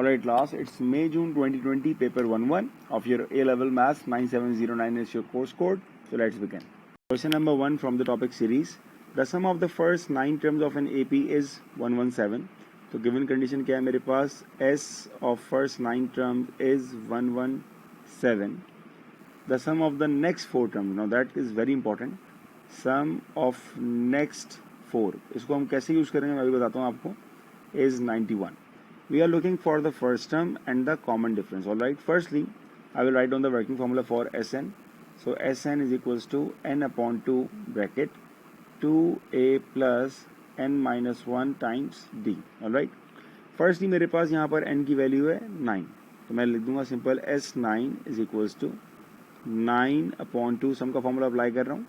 Alright class, it's May June 2020 paper 1-1 of your A-level maths 9709 is your course code. So let's begin. Question number 1 from the topic series. The sum of the first 9 terms of an AP is 117. तो given condition क्या है मेरे पास, S of first 9 terms is 117. The sum of the next 4 terms, now that is very important. Sum of next 4, इसको हम कैसे use करेंगे मैं अभी बताता हूँ आपको, is 91. We are looking for the first term and the common difference. All right. Firstly, I will write down the working formula for Sn. So Sn is equals to n upon 2 bracket 2a plus n minus 1 times d. All right. Firstly, मेरे पास यहाँ पर n की value है 9, तो मैं लिख दूंगा simple S9 is equals to 9 upon 2. सम का फॉर्मूला अप्लाई कर रहा हूँ,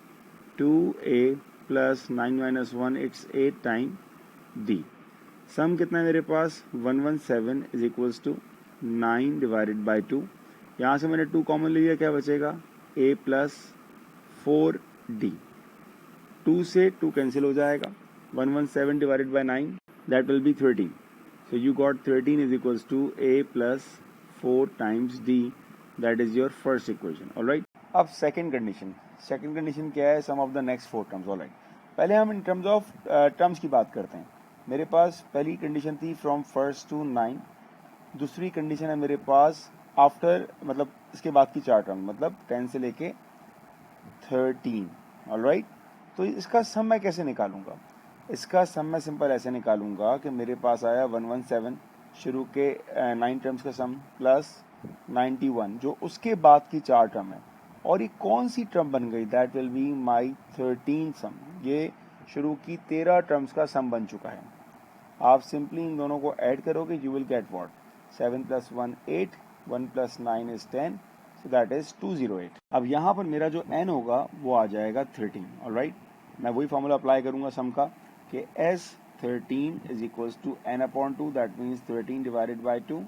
2a plus 9 minus 1 it's 8 time d. Sum कितना है मेरे पास, 117 is equals to 9 divided by 2. यहाँ से मैंने 2 कॉमन लिया, क्या बचेगा, a प्लस 4d. 2 से 2 कैंसिल हो जाएगा, 117 divided by 9 that will be 13. So you got 13 is equals to a plus 4 times d. That is your first equation. Alright. अब सेकंड कंडीशन क्या है, sum of the next 4 terms. Alright, पहले हम इन terms of terms की बात करते हैं. मेरे पास पहली कंडीशन थी फ्रॉम फर्स्ट टू 9. दूसरी कंडीशन है मेरे पास आफ्टर, मतलब इसके बाद की 4 टर्म, मतलब 10 से लेके 13. ऑलराइट. तो इसका सम मैं कैसे निकालूंगा, इसका सम मैं सिंपल ऐसे निकालूंगा कि मेरे पास आया 117 शुरू के 9 टर्म्स का सम प्लस 91 जो उसके बाद की 4 टर्म है, और ये कौन सी टर्म बन गई, दैट विल बी माई 13 सम. ये शुरू की 13 टर्म्स का सम बन चुका है. आप सिंपली इन दोनों को ऐड करोगे, you will get what, 7 plus 1 8, 1 plus 9 is 10, so that is 208. अब यहाँ पर मेरा जो n होगा वो आ जाएगा 13. ऑलराइट, मैं वही फॉर्मूला अप्लाई करूंगा सम का कि S13 is equals to n upon 2, that means 13 divided by 2.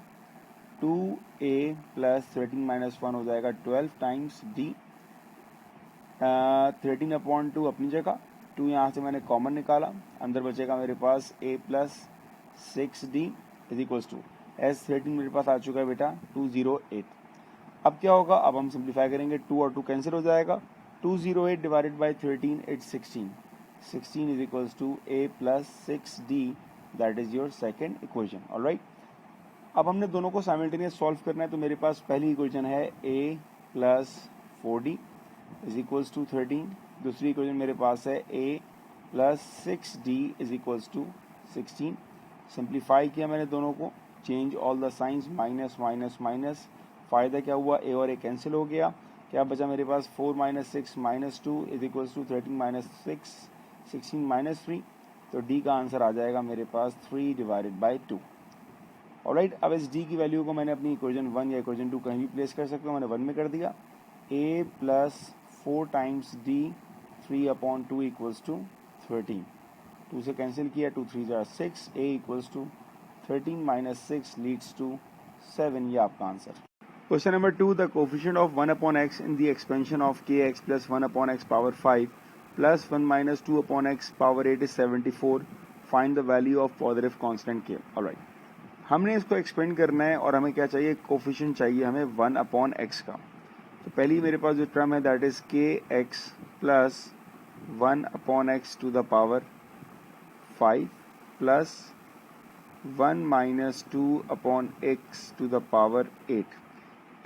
2a plus 13 minus 1 हो जाएगा 12 टाइम्स d. 13 अपॉन 2 अपनी जगह, 2 यहाँ से मैंने कॉमन निकाला, अंदर बचेगा मेरे पास a plus 6d is equals to S13 मेरे पास आ चुका है बेटा 208. अब क्या होगा, अब हम सिंप्लीफाई करेंगे, 2 और 2 कैंसिल हो जाएगा, 208 divided by 13 it's 16. 16 is equals to a plus 6d, that is your second equation. Alright. अब हमने दोनों को साइमल्टेनियस सॉल्व करना है, तो मेरे पास पहली इक्वेशन है a plus 4d is equals to 13. दूसरी इक्वेशन मेरे पास है a plus 6d is equals to 16. Simplify किया मैंने दोनों को, change all the signs, minus minus minus. फायदा क्या हुआ, a और a कैंसिल हो गया, क्या बचा मेरे पास, 4 minus 6 minus 2 is equals to 13 minus 6, 16 minus 3. तो d का आंसर आ जाएगा मेरे पास 3 डिवाइडेड बाई 2. ऑलराइट. अब इस d की वैल्यू को मैंने अपनी इक्वेशन 1 या इक्वेशन 2 कहीं भी प्लेस कर सकता हूँ, मैंने 1 में कर दिया. a plus 4 times d, 3 upon 2 equals to 13. 2 से कैंसिल किया, 2 3 जार 6, a equals to 13 minus 6 leads to 7. ये आपका answer. Question number 2, the coefficient of 1 upon x in the expansion of kx plus 1 upon x power 5 plus 1 minus 2 upon x power 8 is 74. Find the value of positive constant k. Alright, हमने इसको expand करना है और हमें क्या चाहिए, coefficient चाहिए हमें 1 अपॉन x का. तो पहली मेरे पास जो टर्म है that is kx plus 1 upon x to the power 5 plus 1 minus 2 upon x to the power 8.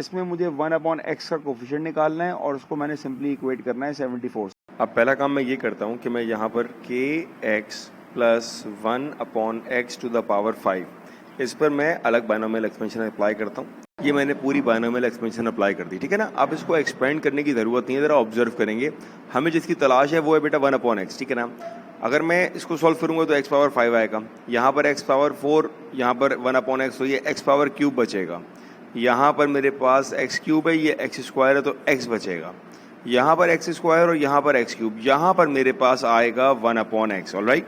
इसमें मुझे 1 अपॉन x का कोफिशिएंट निकालना है और उसको मैंने सिंपली इक्वेट करना है 74. अब पहला काम मैं ये करता हूँ कि मैं यहाँ पर kx plus 1 upon x to the power 5, इस पर मैं अलग बायनोमियल एक्सपेंशन अप्लाई करता हूँ. ये मैंने पूरी बायनोमियल एक्सपेंशन अप्लाई कर दी, ठीक है ना. अब इसको एक्सपेंड करने की ज़रूरत नहीं है, ज़रा ऑब्जर्व करेंगे. हमें जिसकी तलाश है वो है बेटा 1 अपॉन x, ठीक है ना. अगर मैं इसको सॉल्व करूँगा तो x पावर 5 आएगा, यहाँ पर x पावर 4, यहाँ पर 1 अपॉन x, तो ये x पावर क्यूब बचेगा. यहाँ पर मेरे पास x क्यूब है, ये x स्क्वायर है, तो x बचेगा. यहाँ पर x स्क्वायर और यहाँ पर x क्यूब, यहाँ पर मेरे पास आएगा 1 अपॉन x. ऑलराइट.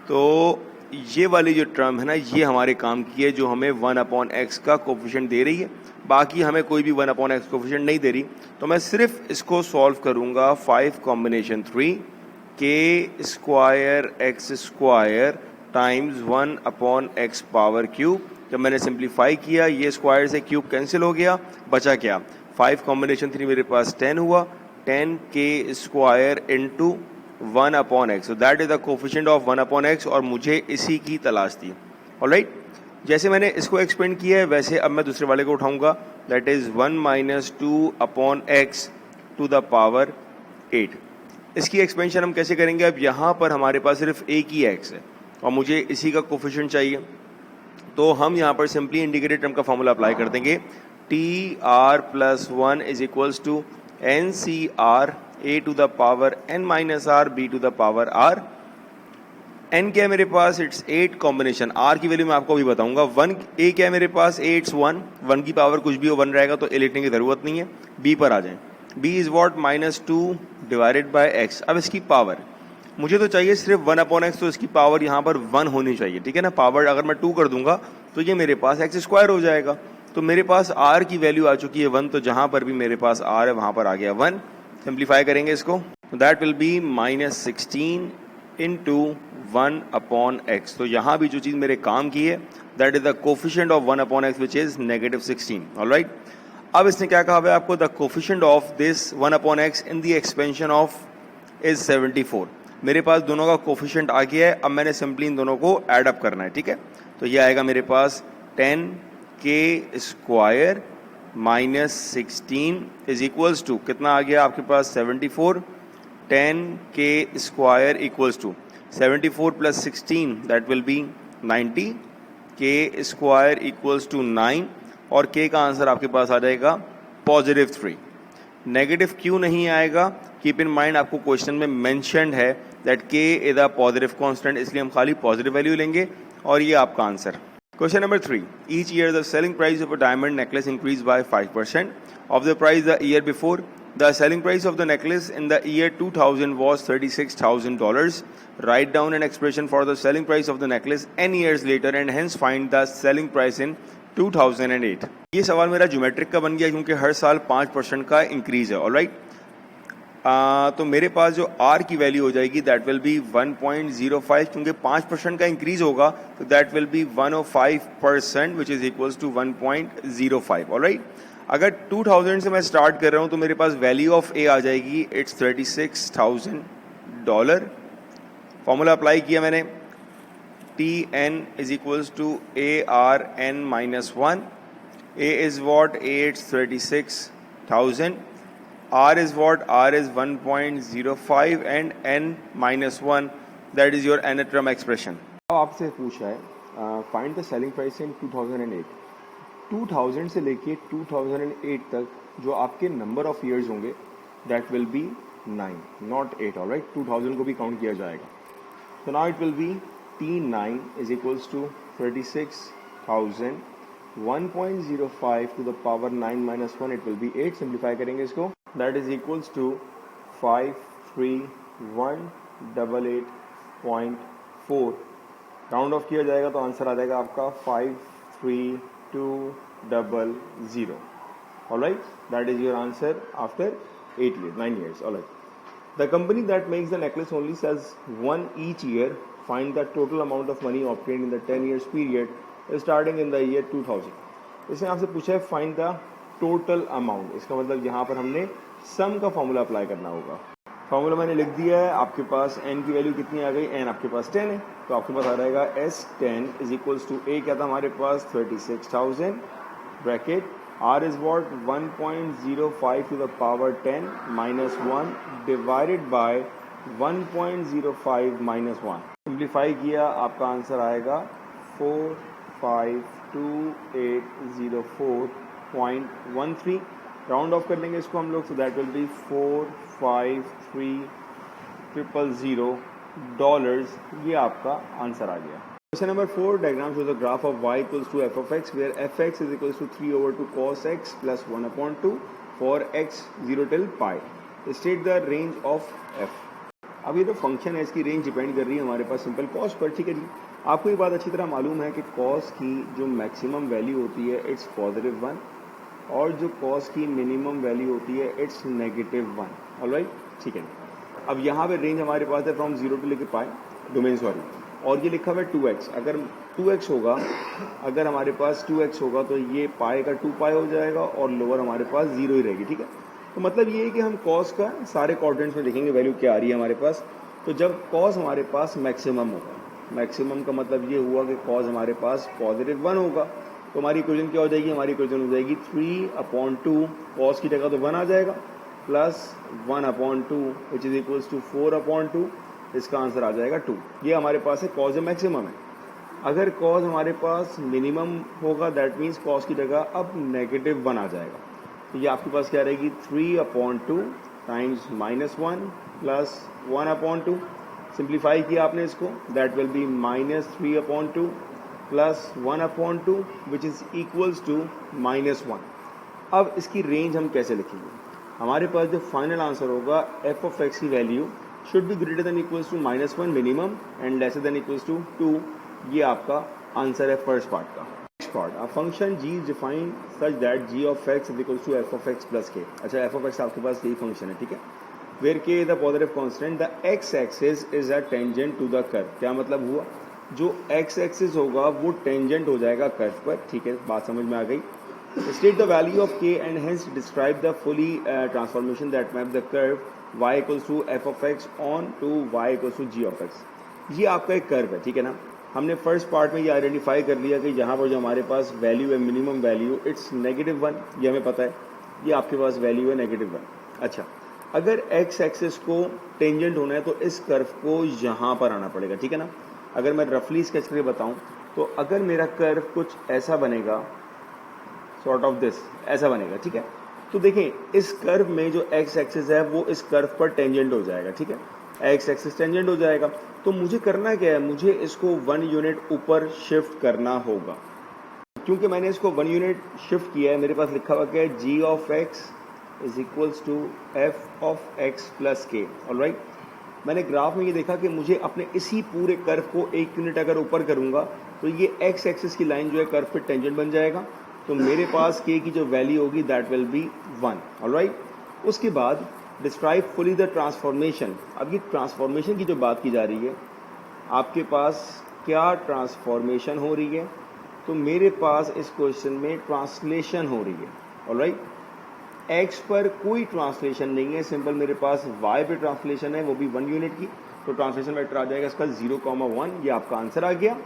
तो ये वाली जो टर्म है ना, ये हमारे काम की है, जो हमें 1 अपॉन x का कोफिशिएंट दे रही है. बाकी हमें कोई भी 1 अपॉन x कोफिशिएंट नहीं दे रही. तो मैं सिर्फ इसको सॉल्व करूंगा 5 combination 3 k square x square times 1 upon x power cube जब मैंने सिंप्लीफाई किया ये स्क्वायर से क्यूब कैंसिल हो गया, बचा क्या 5 कॉम्बिनेशन 3 मेरे पास 10 हुआ, 10k square into 1 upon x, so that is the coefficient of 1 upon x और मुझे इसी की तलाश थी। ऑलराइट, जैसे मैंने इसको एक्सपेंड किया है वैसे अब मैं दूसरे वाले को उठाऊंगा, that is 1 minus 2 upon x to the power 8। इसकी एक्सपेंशन हम कैसे करेंगे, अब यहाँ पर हमारे पास सिर्फ एक ही एक्स है और मुझे इसी का कोफिशिएंट चाहिए, तो हम यहाँ पर सिंपली इंटीग्रेटेड टर्म का फॉर्मूला अप्लाई कर देंगे, T R plus 1 is equals to N C R A to the power N minus R B to the power R. N क्या है मेरे पास, इट्स 8 कॉम्बिनेशन, आर की वैल्यू मैं आपको अभी बताऊंगा। 1 ए क्या है मेरे पास, ए इट्स 1 की पावर कुछ भी हो 1 रहेगा तो ए लिखने की जरूरत नहीं है। बी पर आ जाए, B is what minus 2 divided by x. अब इसकी पावर मुझे तो चाहिए सिर्फ 1 अपॉन एक्स, तो इसकी पावर यहाँ पर 1 होनी चाहिए, ठीक है ना। पावर अगर मैं 2 कर दूंगा तो ये मेरे पास एक्स स्क्वायर हो जाएगा, तो मेरे पास आर की वैल्यू आ चुकी है 1, तो जहां पर भी मेरे पास आर है वहां पर आ गया 1। सिंप्लीफाई करेंगे इसको, that will B minus 16 into 1 upon x. तो यहाँ भी जो चीज़ मेरे काम की है that is the coefficient of 1 upon x which is negative 16। Alright, अब इसने क्या कहा है आपको, the coefficient of this 1 upon x in the expansion of is 74। मेरे पास दोनों का कोफिशिएंट आ गया है, अब मैंने सिंपली इन दोनों को ऐड अप करना है, ठीक है। तो ये आएगा मेरे पास 10k square minus 16 is equals to कितना आ गया आपके पास 74। 10k square equals to 74 plus 16 that will be 90, k square equals to 9 और k का आंसर आपके पास आ जाएगा पॉजिटिव 3। नेगेटिव क्यों नहीं आएगा, कीप इन माइंड आपको क्वेश्चन में मेंशन्ड है that k is a positive constant, इसलिए हम खाली पॉजिटिव वैल्यू लेंगे और ये आपका answer. Question number 3. Each year the selling price of a diamond necklace increased by 5% of the price the year before. The selling price of the necklace in the year 2000 was $36,000. Write down an expression for the selling price of the necklace n years later and hence find the selling price in 2008. ये सवाल मेरा geometric का बन गया क्योंकि हर साल 5% का increase है। ऑलराइट, तो मेरे पास जो R की वैल्यू हो जाएगी दैट विल बी 1.05, क्योंकि 5% का इंक्रीज होगा तो that will be 105% which is equals to 1.05। Alright, अगर 2000 से मैं स्टार्ट कर रहा हूं तो मेरे पास वैल्यू ऑफ A आ जाएगी इट्स $36,000। फॉर्मूला अप्लाई किया मैंने, TN is equals to ARN minus 1। A is what, A it's 36,000, R is what, R is 1.05 and N minus 1 that is your nth term expression. अब आपसे पूछा है find the selling price in 2008। 2000 से लेके 2008 तक जो आपके नंबर ऑफ ईयर्स होंगे that will be 9 not 8। Alright, 2000 को भी काउंट किया जाएगा, तो now it will be T9 is equals to 36,000 1.05 to the power 9 minus 1 it will be 8। Simplify करेंगे इसको, that is equals to 53188.4। Round off किया जाएगा तो आंसर आ जाएगा आपका 53200। Alright, that is your answer after 9 years। Alright, the company that makes the necklace only sells one each year. Find the total amount of money obtained in the 10 years period starting in the year 2000। इसने आपसे पूछा है find the total amount, इसका मतलब यहाँ पर हमने सम का फॉर्मूला अप्लाई करना होगा। फॉर्मूला मैंने लिख दिया है, आपके पास n की वैल्यू कितनी आ गई, n आपके पास 10 है, तो आपके पास आ जाएगा S10 is equals to A क्या था हमारे पास 36,000 bracket R is what 1.05 to the power 10 minus 1 divided by 1.05 minus 1। Simplify किया आपका आंसर आएगा 452,804.13। राउंड ऑफ कर लेंगे इसको हम लोग, तो दैट विल बी $453,000। ये आपका आंसर आ गया। Question number 4, diagram shows the graph of y equals to f of x where fx is equals to 3/2 cos x plus 1/2 for x 0 till pi। State the range of f। अब ये जो function है इसकी range depend कर रही है हमारे पास simple cos पर, ठीक है जी। आपको ये बात अच्छी तरह मालूम है कि कॉस की जो मैक्सिमम वैल्यू होती है इट्स +1 और जो कॉस की मिनिमम वैल्यू होती है इट्स -1। ऑलराइट, ठीक है। अब यहाँ पे रेंज हमारे पास है फ्रॉम 0 टू लेके पाई डोमेन, सॉरी, और ये लिखा हुआ है 2x। अगर 2x होगा, अगर हमारे पास 2x होगा तो ये पाई का 2 पाई हो जाएगा और लोअर हमारे पास 0 ही रहेगी, ठीक है। तो मतलब ये है कि हम कॉस का सारे क्वाड्रेंट्स में देखेंगे वैल्यू क्या आ रही है हमारे पास। तो जब कॉस हमारे पास मैक्सिमम होगा, मैक्सिमम का मतलब ये हुआ कि कॉस हमारे पास +1 होगा, तो हमारी इक्वेशन क्या हो जाएगी, हमारी इक्वेशन हो जाएगी 3/2, कॉस की जगह तो 1 आ जाएगा, plus 1/2 which is equals to 4/2, इसका आंसर आ जाएगा 2। ये हमारे पास है कॉस मैक्सिमम है। अगर कॉस हमारे पास मिनिमम होगा दैट मीन्स कॉस की जगह अब -1 आ जाएगा, तो ये आपके पास क्या रहेगी 3/2 टाइम्स -1 प्लस 1/2। सिंप्लीफाई किया आपने इसको, that will be -3/2 plus 1/2 which is equals to -1। अब इसकी रेंज हम कैसे लिखेंगे, हमारे पास जो फाइनल आंसर होगा एफ ऑफ एक्स की value should be greater than equals to -1 minimum and lesser than equals to 2। ये आपका आंसर है फर्स्ट पार्ट का। Next part, a function g is defined such that g of x is equals to f of x plus k। अच्छा, f of x आपके पास यही function है, ठीक है, where k is the positive constant, the x axis is a tangent to the curve. क्या मतलब हुआ, जो x एक्सिस होगा वो टेंजेंट हो जाएगा कर्व पर, ठीक है, बात समझ में आ गई। State the value of k and hence describe the fully transformation that map the curve y equals to f of x on to y equals to g of x। ये आपका एक कर्व है, ठीक है ना। हमने फर्स्ट पार्ट में ये आइडेंटिफाई कर लिया कि यहाँ पर जो हमारे पास वैल्यू है मिनिमम वैल्यू इट्स -1, ये हमें पता है, ये आपके पास वैल्यू है -1। अच्छा, अगर x एक्सिस को टेंजेंट होना है तो इस कर्व को यहाँ पर आना पड़ेगा, ठीक है ना। अगर मैं रफली स्केच करके बताऊँ तो अगर मेरा कर्व कुछ ऐसा बनेगा, सॉर्ट ऑफ दिस, ऐसा बनेगा, ठीक है। तो देखें इस कर्व में जो x एक्सिस है वो इस कर्व पर टेंजेंट हो जाएगा, ठीक है, x एक्सिस टेंजेंट हो जाएगा। तो मुझे करना क्या है, मुझे इसको 1 यूनिट ऊपर शिफ्ट करना होगा। क्योंकि मैंने इसको 1 यूनिट शिफ्ट किया है, मेरे पास लिखा हुआ क्या है, g of x is equals to f of x plus k। Alright, मैंने ग्राफ में ये देखा कि मुझे अपने इसी पूरे कर्व को 1 यूनिट अगर ऊपर करूंगा तो ये x एक्सिस की लाइन जो है कर्व पे टेंजेंट बन जाएगा, तो मेरे पास k की जो वैल्यू होगी दैट विल बी 1। ऑलराइट, उसके बाद डिस्क्राइब फुली द ट्रांसफॉर्मेशन। अब ये ट्रांसफॉर्मेशन की जो बात की जा रही है, आपके पास क्या ट्रांसफॉर्मेशन हो रही है, तो मेरे पास इस क्वेश्चन में ट्रांसलेशन हो रही है। ऑलराइट, x पर कोई ट्रांसलेशन नहीं है, सिंपल मेरे पास y पे ट्रांसलेशन है, वो भी 1 यूनिट की, तो ट्रांसलेशन वेक्टर आ जाएगा इसका 0,1। ये आपका आंसर आ गया।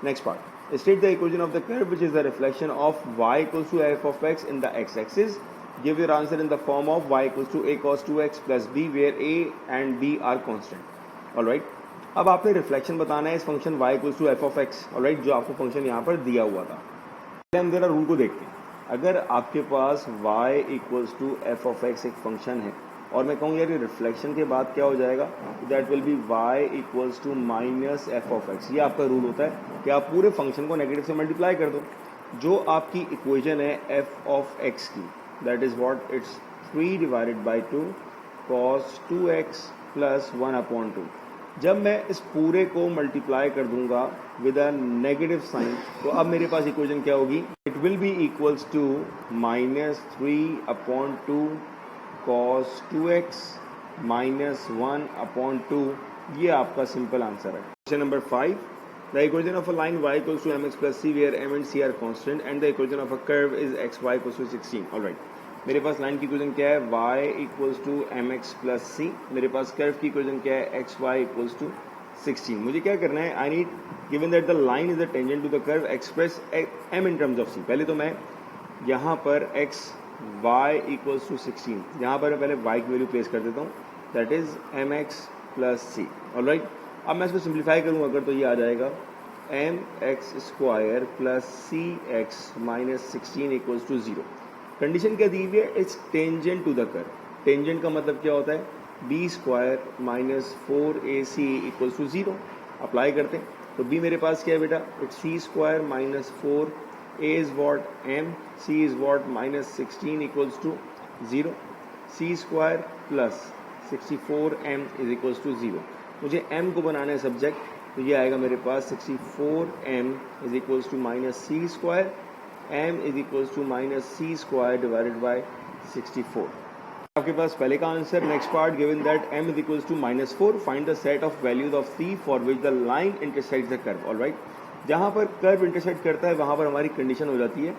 Next part, state the equation of the curve which is the reflection of y equals to f of x in the x axis। Give your answer in the form of y equals to a cos 2x plus b where a and b are constant। Alright, अब आपने reflection बताना है इस function y equals to f of x। Alright, जो आपको function यहाँ पर दिया हुआ था। पहले हम जरा रूल को देखते हैं। अगर आपके पास y equals to f of x एक फंक्शन है और मैं कहूँ यार रिफ्लेक्शन के बाद क्या हो जाएगा, that will be y equals to minus F of x. ये आपका रूल होता है कि आप पूरे फंक्शन को नेगेटिव से मल्टीप्लाई कर दो। जो आपकी इक्वेशन है f ऑफ x की, that is what, it's 3 divided by 2 cos 2x plus 1/2। जब मैं इस पूरे को मल्टीप्लाई कर दूंगा विद अ नेगेटिव साइन, तो अब मेरे पास इक्वेशन क्या होगी, it will be equals to -3/2 cos 2x minus 1/2। ये आपका सिंपल आंसर है। Question number 5, the equation of a line y equals to mx plus c where m and c are constant and the equation of a curve is xy equals to 16। Alright, मेरे पास line की equation क्या है, y equals to mx plus c। मेरे पास curve की equation क्या है, xy equals to 16। मुझे क्या करना है, I need, given that the line is the tangent to the curve, express m in terms of c। पहले तो मैं यहाँ पर y इक्वल्स टू 16, यहाँ पर मैं पहले y की वैल्यू प्लेस कर देता हूँ, that is mx plus c। Alright, अब मैं इसको सिंप्लीफाई करूँ अगर, तो ये आ जाएगा mx square plus cx minus 16 equals to 0। Condition क्या दी हुई है, it's tangent to the curve. Tangent का मतलब क्या होता है, b square minus 4ac equals to 0। Apply करते हैं तो b मेरे पास क्या है बेटा, it's c square minus 4, a is what, m, c is what, minus 16 equals to 0, c square plus 64m is equals to 0। मुझे m को बनाना है सब्जेक्ट, तो ये आएगा मेरे पास 64m is equals to minus c square, m is equals to minus c square divided by 64। आपके पास पहले का answer. Next part, given that m is equals to -4, find the set of values of c for which the line intersects the curve. Alright, जहाँ पर curve intersect करता है वहाँ पर हमारी कंडीशन हो जाती है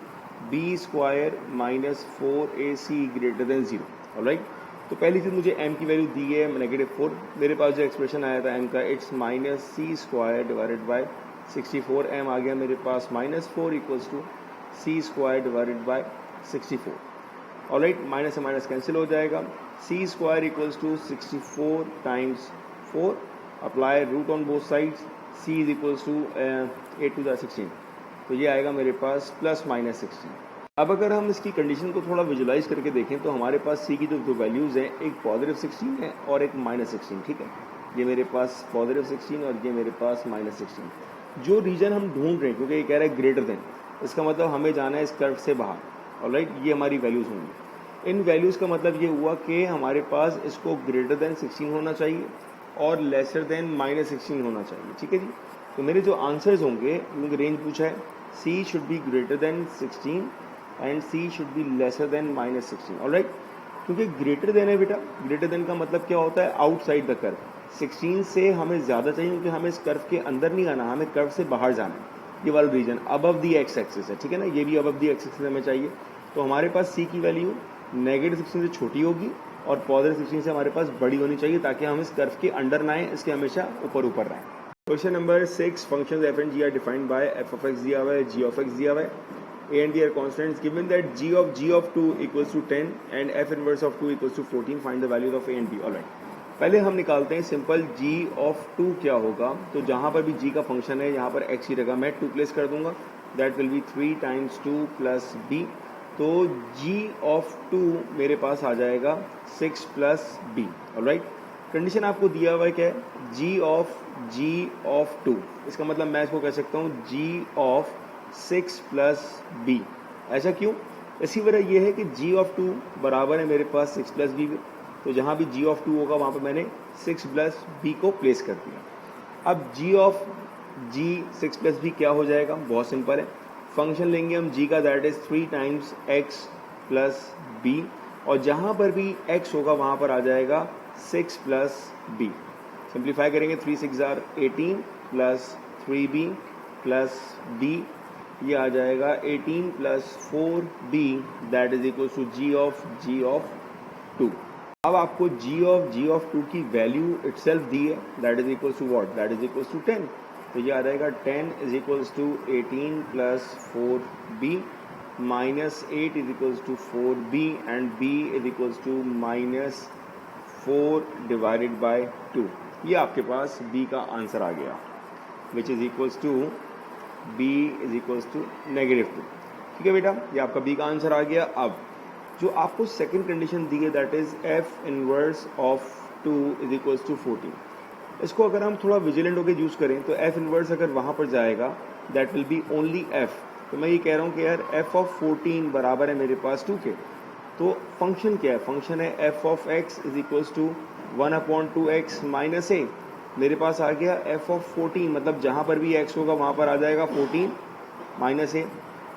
B square minus 4ac greater than 0, alright. तो पहली चीज़ मुझे m की वैल्यू दी है -4, मेरे पास जो एक्सप्रेशन आया था m का it's minus C square divided by 64, m आ गया मेरे पास -4 equals to C square divided by 64, alright. Minus से माइनस कैंसिल हो जाएगा, C square equals to 64 times 4, apply root on both sides, c is equals to 8 to the 16, तो ये आएगा मेरे पास प्लस माइनस 16। अब अगर हम इसकी कंडीशन को थोड़ा विजुलाइज करके देखें तो हमारे पास c की जो दो वैल्यूज़ हैं, एक पॉजिटिव 16 है और एक माइनस 16, ठीक है। ये मेरे पास पॉजिटिव 16 और ये मेरे पास माइनस 16। जो रीजन हम ढूंढ रहे हैं, क्योंकि ये कह रहा है ग्रेटर देन, इसका मतलब हमें जाना है इस कर्व से बाहर, ऑलराइट। ये हमारी वैल्यूज़ होंगी। इन वैल्यूज़ का मतलब ये हुआ कि हमारे पास इसको ग्रेटर देन 16 होना चाहिए और लेसर देन माइनस 16 होना चाहिए, ठीक है जी। तो मेरे जो आंसर्स होंगे, क्योंकि रेंज पूछा है, c should be greater then 16 and c should be lesser than minus 16, alright. क्योंकि ग्रेटर देन है बेटा, ग्रेटर देन का मतलब क्या होता है, आउटसाइड द कर्व। 16 से हमें ज़्यादा चाहिए क्योंकि हमें इस कर्व के अंदर नहीं आना, हमें कर्व से बाहर जाना है। ये वाला region above the x axis है, ठीक है ना, ये भी अबव दी एक्स एक्सिस हमें चाहिए। तो हमारे पास c की वैल्यू -16 से छोटी होगी और पॉजिटिव 16 से हमारे पास बड़ी होनी चाहिए, ताकि हम इस कर्व के अंडर ना आए, इसके हमेशा ऊपर ऊपर रहें। Question number 6, functions f and g are defined by f of x दिया हुआ है, g of x दिया हुआ है, a and b are constants, given that g of 2 equals to 10 and f inverse of 2 equals to 14, find the values of a and b, alright। पहले हम निकालते हैं सिंपल g of 2 क्या होगा। तो जहाँ पर भी g का फंक्शन है, यहाँ पर x की जगह मैं 2 प्लेस कर दूंगा, that will be 3 times 2 plus b। तो g of 2 मेरे पास आ जाएगा 6 प्लस b, ऑलराइट। कंडीशन आपको दिया हुआ है क्या है, g of 2, इसका मतलब मैं इसको कह सकता हूँ g of 6 प्लस b। ऐसा क्यों? इसी वजह यह है कि g of 2 बराबर है मेरे पास 6 प्लस b, तो जहाँ भी g of 2 होगा वहाँ पर मैंने 6 प्लस b को प्लेस कर दिया। अब g 6 प्लस b क्या हो जाएगा, बहुत सिंपल है, फंक्शन लेंगे हम g का, that is 3 times x plus b, और जहाँ पर भी x होगा वहाँ पर आ जाएगा 6 प्लस b। सिंप्लीफाई करेंगे, 3 6 are 18 plus 3b plus b, ये आ जाएगा 18 plus 4b, that is equal to g of 2। अब आपको g ऑफ 2 की वैल्यू इटसेल्फ दी है, that is equal to what, that is equal to 10। तो ये आ जाएगा 10 is equal to 18 plus 4b minus 8 is equal to 4b and b is equal to minus 4 divided by 2। ये आपके पास b का आंसर आ गया, which is equals to b is equals to -2। ठीक है बेटा, ये आपका b का आंसर आ गया। अब जो आपको सेकंड कंडीशन दी है, that is f inverse of 2 is equals to 14। इसको अगर हम थोड़ा विजिलेंट होकर यूज करें तो f इनवर्स अगर वहाँ पर जाएगा, that will B only f। तो मैं ये कह रहा हूँ कि यार f ऑफ 14 बराबर है मेरे पास 2 के। तो फंक्शन क्या है, फंक्शन है f of x is equals to 1/2x minus a। मेरे पास आ गया f ऑफ 14, मतलब जहाँ पर भी x होगा वहाँ पर आ जाएगा 14 माइनस a।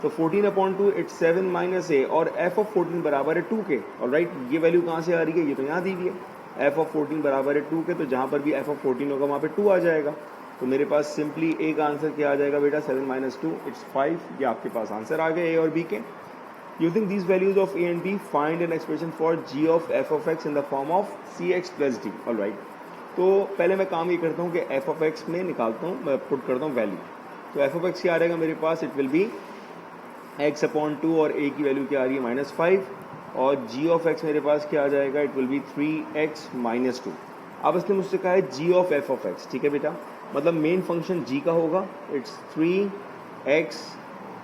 तो 14/2 इट्स 7 माइनस a, और f ऑफ 14 बराबर है 2 के, ऑलराइट। ये वैल्यू कहाँ से आ रही है, ये तो यहाँ दी हुई है, f ऑफ 14 बराबर है 2 के, तो जहाँ पर भी f ऑफ 14 होगा वहाँ पे 2 आ जाएगा। तो मेरे पास सिंपली एक आंसर क्या आ जाएगा बेटा, 7 माइनस 2 इट्स 5। ये आपके पास आंसर आ गए a और b के। Using these values of a and b, find an expression for g of f of x in the form of cx plus d, alright। तो पहले मैं काम ये करता हूँ कि f of x में निकालता हूँ, मैं पुट करता हूँ वैल्यू। तो f of x क्या आ रहेगा मेरे पास, इट विल बी x/2, और a की वैल्यू क्या आ रही है -5, और g of x मेरे पास क्या आ जाएगा, it will B 3x minus 2। अब इसने मुझसे कहा है g of f of x, ठीक है बेटा, मतलब मेन फंक्शन g का होगा, इट्स 3x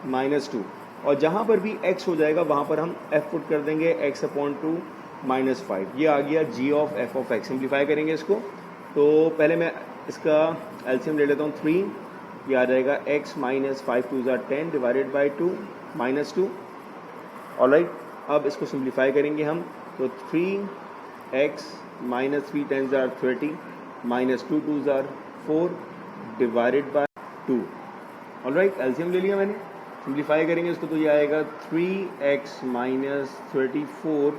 माइनस 2, और जहाँ पर भी x हो जाएगा वहाँ पर हम f पुट कर देंगे, x/2 -5। ये आ गया g of f of x। Simplify करेंगे इसको, तो पहले मैं इसका एलसीएम ले लेता हूँ 3, ये आ जाएगा x माइनस 5 2 ज़ा 10 डिवाइडेड बाई 2 -2, ऑलराइट। अब इसको सिंप्लीफाई करेंगे हम, तो 3x माइनस 3 10 ज़ा 30 माइनस 2 2 ज़ा 4 डिवाइडेड बाई 2, ऑलराइट। एलसीएम ले लिया मैंने, सिंप्लीफाई करेंगे इसको, तो ये आएगा 3x माइनस 34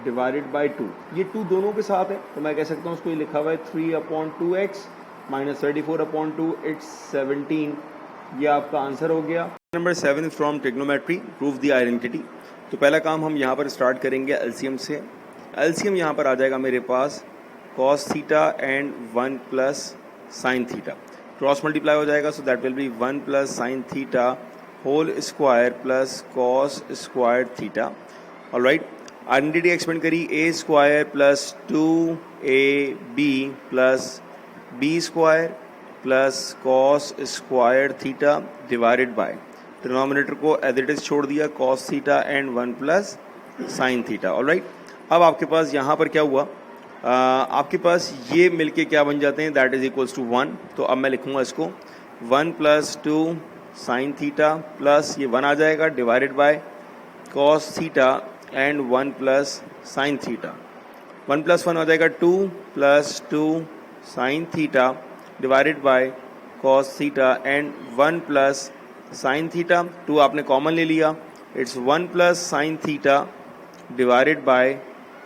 डिवाइडेड बाई 2। ये 2 दोनों के साथ है, तो मैं कह सकता हूँ उसको ये लिखा हुआ है 3/2x माइनस 34/2, इट्स 17 ये आपका आंसर हो गया। Number 7 from trigonometry, prove the identity. तो पहला काम हम यहाँ पर स्टार्ट करेंगे एलसीएम से। एलसीएम यहाँ पर आ जाएगा मेरे पास cos theta and 1 plus sine theta, cross multiply हो जाएगा, so that will be 1 plus sine theta whole square plus cos square theta. Alright, identity expand करी, ए स्क्वायर प्लस 2ab प्लस B square plus cos square theta divided by, denominator को as it is छोड़ दिया, cos theta and 1 plus sine theta. Alright, अब आपके पास यहाँ पर क्या हुआ, आपके पास ये मिलके क्या बन जाते हैं, दैट इज इक्वल्स टू 1। तो अब मैं लिखूंगा इसको 1 प्लस 2 साइन थीटा प्लस ये 1 आ जाएगा divided by cos theta and 1 plus sine theta. 1 plus 1 हो जाएगा 2 plus 2 sine theta divided by cos theta and 1 plus sine theta. 2 आपने कॉमन ले लिया, it's 1 plus sine theta divided by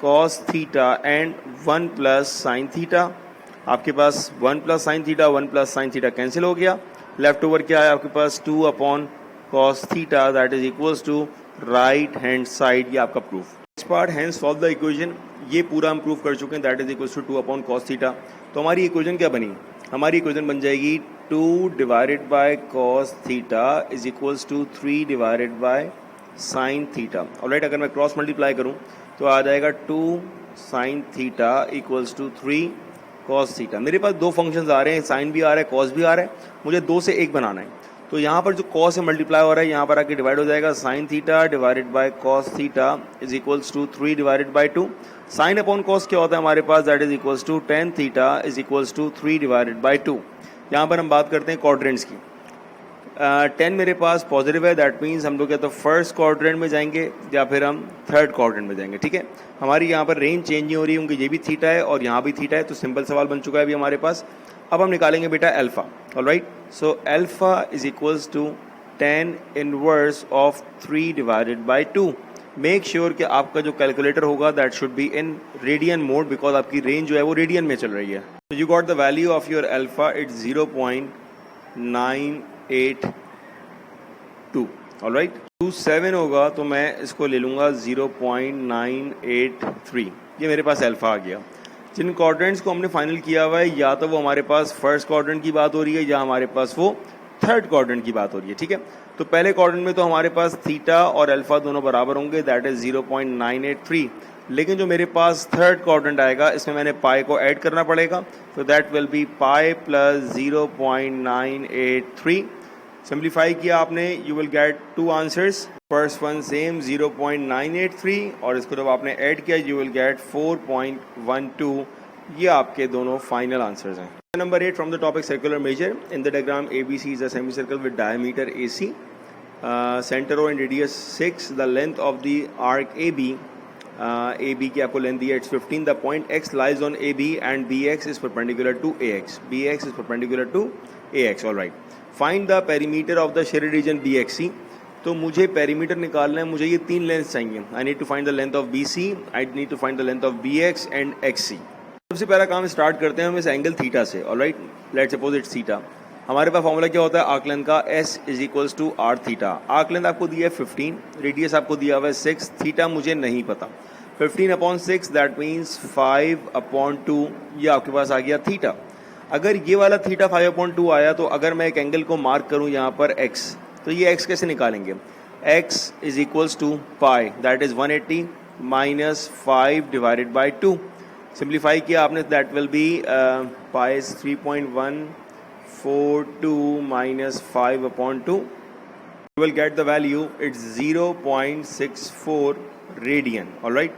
cos theta and 1 plus sine theta. आपके पास 1 plus sine theta 1 plus sine theta cancel हो गया, left over क्या है आपके पास 2 upon cos theta, that is equals to right hand side. ये आपका proof. Next part, hence solve the equation. ये पूरा हम प्रूफ कर चुके हैं, that is equals to 2 upon cos theta. तो हमारी इक्वेशन क्या बनी, हमारी इक्वेशन बन जाएगी 2 divided by cos theta is equals to 3 divided by sine theta. Alright, अगर मैं क्रॉस मल्टीप्लाई करूं तो आ जाएगा 2 sine theta equals to 3 cos theta. मेरे पास दो फंक्शंस आ रहे हैं, साइन भी आ रहा है कॉस भी आ रहा है, मुझे 2 से 1 बनाना है। तो यहाँ पर जो कॉस से मल्टीप्लाई हो रहा है यहाँ पर आके डिवाइड हो जाएगा, sine theta divided by cos theta is equals to 3 divided by 2। Sine upon cos क्या होता है हमारे पास, that is equals to tan theta is equals to 3 divided by 2। यहाँ पर हम बात करते हैं क्वाड्रेंट्स की। 10 मेरे पास पॉजिटिव है, दैट मीन्स हम लोग या तो फर्स्ट क्वाड्रेंट में जाएंगे या फिर हम थर्ड क्वाड्रेंट में जाएंगे। ठीक है, हमारी यहाँ पर रेंज चेंज नहीं हो रही है क्योंकि ये भी थीटा है और यहाँ भी थीटा है, तो सिंपल सवाल बन चुका है अभी हमारे पास। अब हम निकालेंगे बेटा alpha. Alright, so alpha is equals to 10 inverse of 3 divided by 2। Make sure कि आपका जो कैलकुलेटर होगा that should be in radian mode, because आपकी रेंज जो है वो रेडियन में चल रही है। तो you got the value of your alpha, it's 0.982। Alright, 27 होगा तो मैं इसको ले लूँगा 0.983। ये मेरे पास अल्फा आ गया। जिन क्वाड्रेंट्स को हमने फाइनल किया हुआ है या तो वो हमारे पास फर्स्ट क्वाड्रेंट की बात हो रही है या हमारे पास वो थर्ड क्वाड्रेंट की बात हो रही है। ठीक है, तो पहले क्वाड्रेंट में तो हमारे पास थीटा और अल्फा दोनों बराबर होंगे, दैट इज 0.983। लेकिन जो मेरे पास थर्ड क्वाड्रेंट आएगा इसमें मैंने पाई को ऐड करना पड़ेगा, तो that will be pi plus 0.983। Simplify किया आपने, you will gate 2 answers. First one same 0.983 और इसको जब आपने ऐड किया यू विल गेट 4.12। ये आपके दोनों फाइनल आंसर्स हैं। Number 8 from the topic circular measure. In the diagram ABC is a semicircle with diameter AC, center O and radius 6. The length of the arc AB, AB की आपको length दी है, it's 15. The point X lies on AB and BX is perpendicular to AX. BX is perpendicular to AX. All right. Find the perimeter of the shaded region BXC. तो मुझे perimeter निकालना है, मुझे ये 3 length चाहिए। I need to find the length of BC, I need to find the length of BX and XC. सबसे पहला काम स्टार्ट करते हैं हम इस एंगल थीटा से। Alright, let's suppose it's theta. हमारे पास फॉर्मूला क्या होता है, आर्क लेंथ का, S is equals to R theta. Arc length आपको दिया है 15, रेडियस आपको दिया हुआ है 6, थीटा मुझे नहीं पता। 15 अपॉन 6 दैट मीन्स 5 अपॉन 2, ये आपके पास आ गया थीटा। अगर ये वाला थीटा 5 अपॉन 2 आया तो अगर मैं एक एंगल को मार्क करूँ यहाँ पर x, तो ये x कैसे निकालेंगे, x is equals to pi, that is 180 minus 5 divided by 2। Simplify किया आपने, that will be pi 3.142 minus 5 upon 2। You will get the value, it's 0.64 radian. Alright,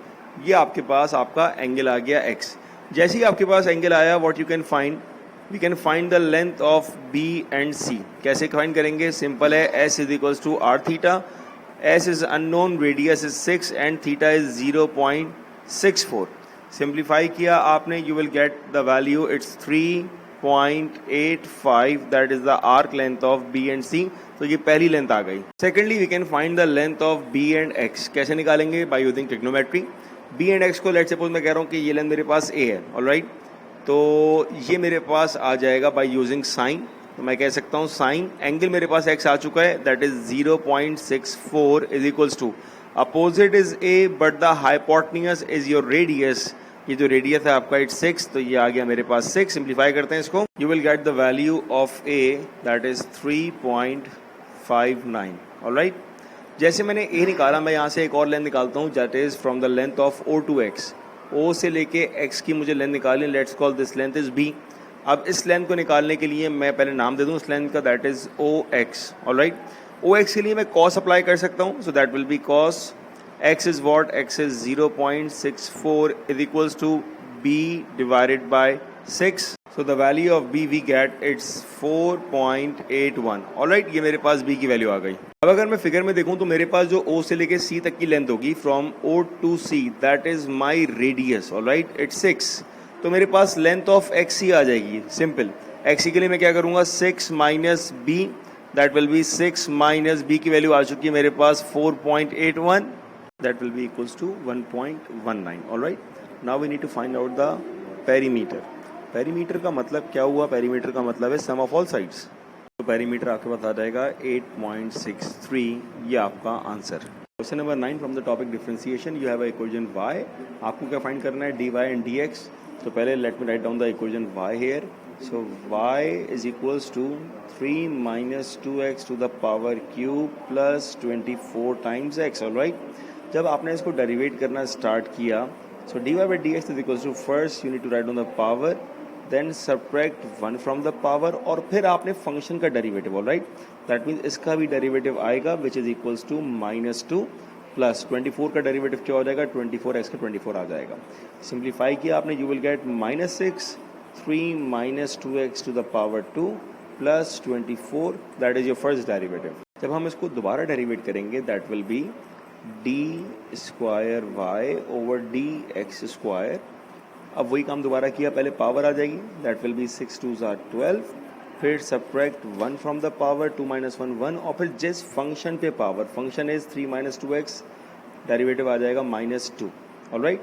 ये आपके पास आपका एंगल आ गया x। जैसे ही आपके पास एंगल आया, what you can find, we can find the length of B and C। कैसे फाइंड करेंगे, सिंपल है, S is equals to R theta, S is unknown, radius is 6 and theta is 0.64। Simplify किया आपने, you will get the value, it's 3.85, that is the arc length of B and C। तो ये पहली length आ गई। Secondly we can find the length of B and X। कैसे निकालेंगे, by using trigonometry. B and X को let's suppose मैं कह रहा हूँ कि ये लेंथ मेरे पास A है, ऑलराइट, तो ये मेरे पास आ जाएगा बाय यूजिंग साइन। तो मैं कह सकता हूँ साइन एंगल मेरे पास x आ चुका है, that is 0.64 is equals to opposite is a but the hypotenuse is your radius. ये जो रेडियस है आपका इट्स 6, तो ये आ गया मेरे पास 6। सिंप्लीफाई करते हैं इसको, you will get the value of a that is 3.59। Alright, जैसे मैंने a निकाला, मैं यहाँ से एक और लेंथ निकालता हूँ that is from the length of o to x। o से लेके x की मुझे लेंथ निकालनी, let's call this length is b। अब इस लेंथ को निकालने के लिए मैं पहले नाम दे दूँ इस लेंथ का, that is ox। Alright, ox के लिए मैं cos अप्लाई कर सकता हूँ, सो that will B cos x is what? X is 0.64 is equals to b divided by 6. So the value of b we get it's 4.81. Alright, ये मेरे पास b की value आ गई। अब अगर मैं फिगर में देखूं तो मेरे पास जो o से लेके c तक की लेंथ होगी from o to c, that is my radius. Alright, it's 6. तो मेरे पास लेंथ ऑफ x ही आ जाएगी, सिंपल। x के लिए मैं क्या करूंगा, 6 minus b, that will B 6 minus b की वैल्यू आ चुकी है मेरे पास 4.81, that will be equals to 1.19. all right, now we need to find out the perimeter. perimeter का मतलब क्या हुआ, perimeter का मतलब है sum of all sides। तो perimeter आपके पास आ जाएगा 8.63, ये आपका answer. Question number 9 from the topic differentiation, you have a equation y, आपको क्या फाइंड करना है, dy एंड dx। तो पहले let me write down the equation y here। so y is equals to 3 minus 2x to the power cube plus 24 times x। all right, जब आपने इसको derivative करना स्टार्ट किया, so D Y by D X is equals to, first you need to write on the power, then subtract 1 from the power, और फिर आपने function का derivative. Alright, that means इसका भी डेरिवेटिव आएगा which is equals to -2 plus 24 का derivative क्या हो जाएगा, 24x का 24 आ जाएगा। सिंप्लीफाई किया आपने, you will gate -6 3 minus 2x to the power 2 plus 24, that is your first derivative. जब हम इसको दोबारा डेरिवेट करेंगे, that will B d square y over D x square. अब वही काम दोबारा किया, पहले पावर आ जाएगी, दैट विल बी 6 2 are 12, फिर subtract 1 from the power, 2 minus 1 1, और फिर जिस फंक्शन पे power, function is 3 minus 2x, derivative आ जाएगा -2। Alright,